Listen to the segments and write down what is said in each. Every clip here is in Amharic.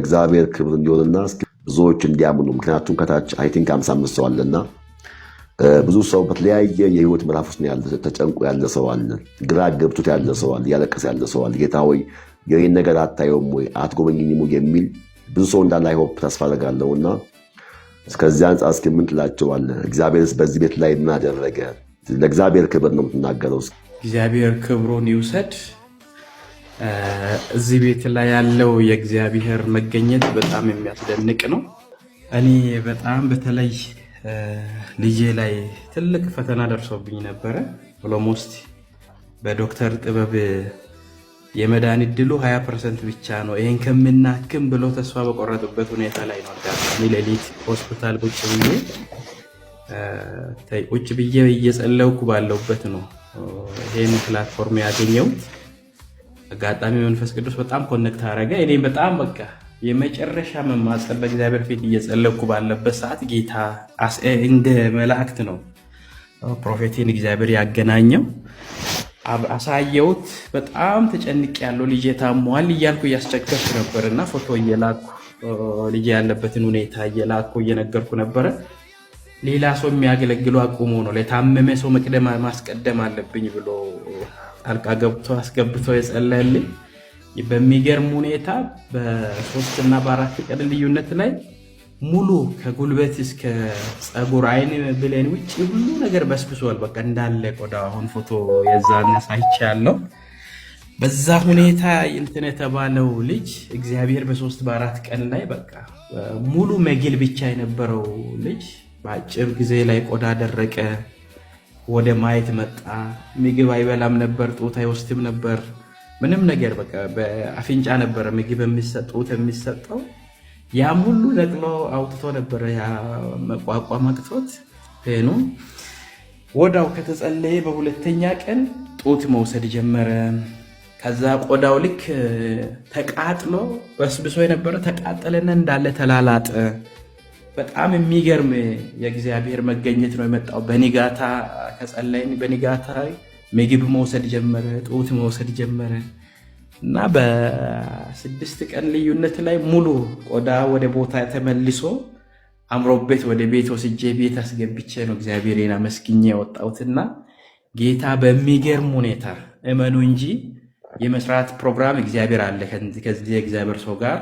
እግዚአብሔር ክብር እንዲሆንና ብዙዎች እንዲያምኑ ምክንያቱም ከታች አይ ቲንክ 55 ሰው አለና ብዙ ሰው በተለያየ የህይወት ምዕራፍ ውስጥ ያለ ተጨንቆ ያለ ሰው አለ፣ ግራ ገብቶት ያለ ሰው አለ፣ ያለቀሰ ያለ ሰው አለ። ጌታ ሆይ የኔን ነገር አታየውም ወይ አትጎበኝኝም የሚል ብዙ ሰው እንዳለ አይሆፕ ተስፋ አደርጋለሁና እስከዚህ አንጻር እስኪ ምን ትላቸዋለህ? እግዚአብሔርስ በዚህ ቤት ላይ ምን አደረገ? ለእግዚአብሔር ክብር ነው የምትናገረው። እግዚአብሔር ክብሩን ይውሰድ። እዚህ ቤት ላይ ያለው የእግዚአብሔር መገኘት በጣም የሚያስደንቅ ነው። እኔ በጣም በተለይ ልጄ ላይ ትልቅ ፈተና ደርሶብኝ ነበረ። ኦሎሞስት በዶክተር ጥበብ የመዳን ዕድሉ 20% ብቻ ነው፣ ይሄን ከምናክም ብሎ ተስፋ በቆረጡበት ሁኔታ ላይ ነው። አጋጣሚ ሌሊት ሆስፒታል ቁጭ ብዬ እየጸለይኩ ባለሁበት ነው ይሄን ፕላትፎርም ያገኘሁት። አጋጣሚ መንፈስ ቅዱስ በጣም ኮኔክት አደረገ። እኔ በጣም በቃ የመጨረሻ መማጸን በእግዚአብሔር ፊት እየጸለይኩ ባለበት ሰዓት ጌታ እንደ መላእክት ነው ፕሮፌቲን እግዚአብሔር ያገናኘው። አሳየሁት። በጣም ተጨንቅ ያለው ልጄ ታሟል እያልኩ እያስቸገርኩ ነበርና ፎቶ እየላኩ ልጄ ያለበትን ሁኔታ እየላኩ እየነገርኩ ነበረ። ሌላ ሰው የሚያገለግሉ አቁሞ ነው ለታመመ ሰው ማስቀደም አለብኝ ብሎ ጣልቃ ገብቶ አስገብቶ የጸለየልኝ። በሚገርም ሁኔታ በ3 እና በ4 ቀን ልዩነት ላይ ሙሉ ከጉልበት እስከ ጸጉር አይን ብሌን ውጭ ሁሉ ነገር በስብሷል። በቃ እንዳለ ቆዳ አሁን ፎቶ የዛን ሳይቻለው በዛ ሁኔታ እንትን የተባለው ልጅ እግዚአብሔር በ3 በ4 ቀን ላይ በቃ ሙሉ መግል ብቻ የነበረው ልጅ በአጭር ጊዜ ላይ ቆዳ ደረቀ፣ ወደ ማየት መጣ። ምግብ አይበላም ነበር፣ ጡት አይወስድም ነበር፣ ምንም ነገር በቃ በአፍንጫ ነበር ምግብ የሚሰጠው። ያም ሁሉ ነቅሎ አውጥቶ ነበረ ያ መቋቋም አቅቶት ሄኖ ወዳው ከተጸለየ በሁለተኛ ቀን ጡት መውሰድ ጀመረ። ከዛ ቆዳው ልክ ተቃጥሎ በስብሶ የነበረ ተቃጠለና እንዳለ ተላላጠ። በጣም የሚገርም የእግዚአብሔር መገኘት ነው የመጣው። በንጋታ ከጸለይን በንጋታ ምግብ መውሰድ ጀመረ፣ ጡት መውሰድ ጀመረ እና በ6 ቀን ልዩነት ላይ ሙሉ ቆዳ ወደ ቦታ ተመልሶ አምሮበት ወደ ቤት ወስጄ ቤት አስገብቼ ነው እግዚአብሔርን አመስግኜ ያወጣሁትና ጌታ በሚገርም ሁኔታ እመኑ እንጂ የመስራት ፕሮግራም እግዚአብሔር አለ። ከዚህ እግዚአብሔር ሰው ጋር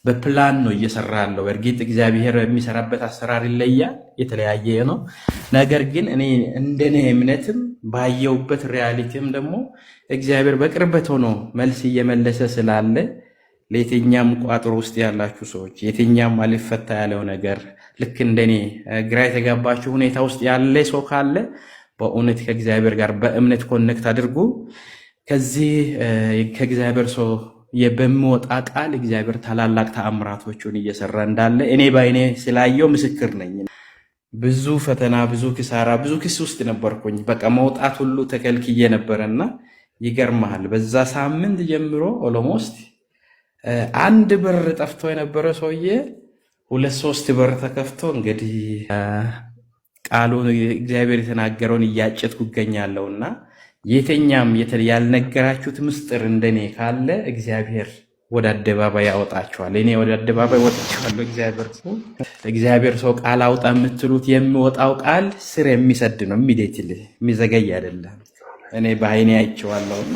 በፕላን ነው እየሰራ ያለው። እርግጥ እግዚአብሔር የሚሰራበት አሰራር ይለያል፣ የተለያየ ነው። ነገር ግን እኔ እንደኔ እምነትም ባየውበት ሪያሊቲም ደግሞ እግዚአብሔር በቅርበት ሆኖ መልስ እየመለሰ ስላለ ለየትኛም ቋጥሮ ውስጥ ያላችሁ ሰዎች የትኛም አልፈታ ያለው ነገር ልክ እንደኔ ግራ የተጋባችሁ ሁኔታ ውስጥ ያለ ሰው ካለ በእውነት ከእግዚአብሔር ጋር በእምነት ኮኔክት አድርጉ። ከዚህ ከእግዚአብሔር ሰው በሚወጣ ቃል እግዚአብሔር ታላላቅ ተአምራቶችን እየሰራ እንዳለ እኔ ባይኔ ስላየው ምስክር ነኝ። ብዙ ፈተና፣ ብዙ ኪሳራ፣ ብዙ ክስ ውስጥ ነበርኩኝ። በቃ መውጣት ሁሉ ተከልክዬ ነበረና ይገርማል። በዛ ሳምንት ጀምሮ ኦሎሞስት 1 በር ጠፍቶ የነበረ ሰውዬ 2-3 በር ተከፍቶ እንግዲህ ቃሉን እግዚአብሔር የተናገረውን እያጨትኩ እገኛለሁና የትኛም ያልነገራችሁት ምስጢር እንደኔ ካለ እግዚአብሔር ወደ አደባባይ ያወጣችኋል። እኔ ወደ አደባባይ ወጥቻለሁ። እግዚአብሔር ሰው ቃል አውጣ የምትሉት የሚወጣው ቃል ስር የሚሰድ ነው፣ የሚደትል የሚዘገይ አይደለም። እኔ በአይኔ አይቼዋለሁና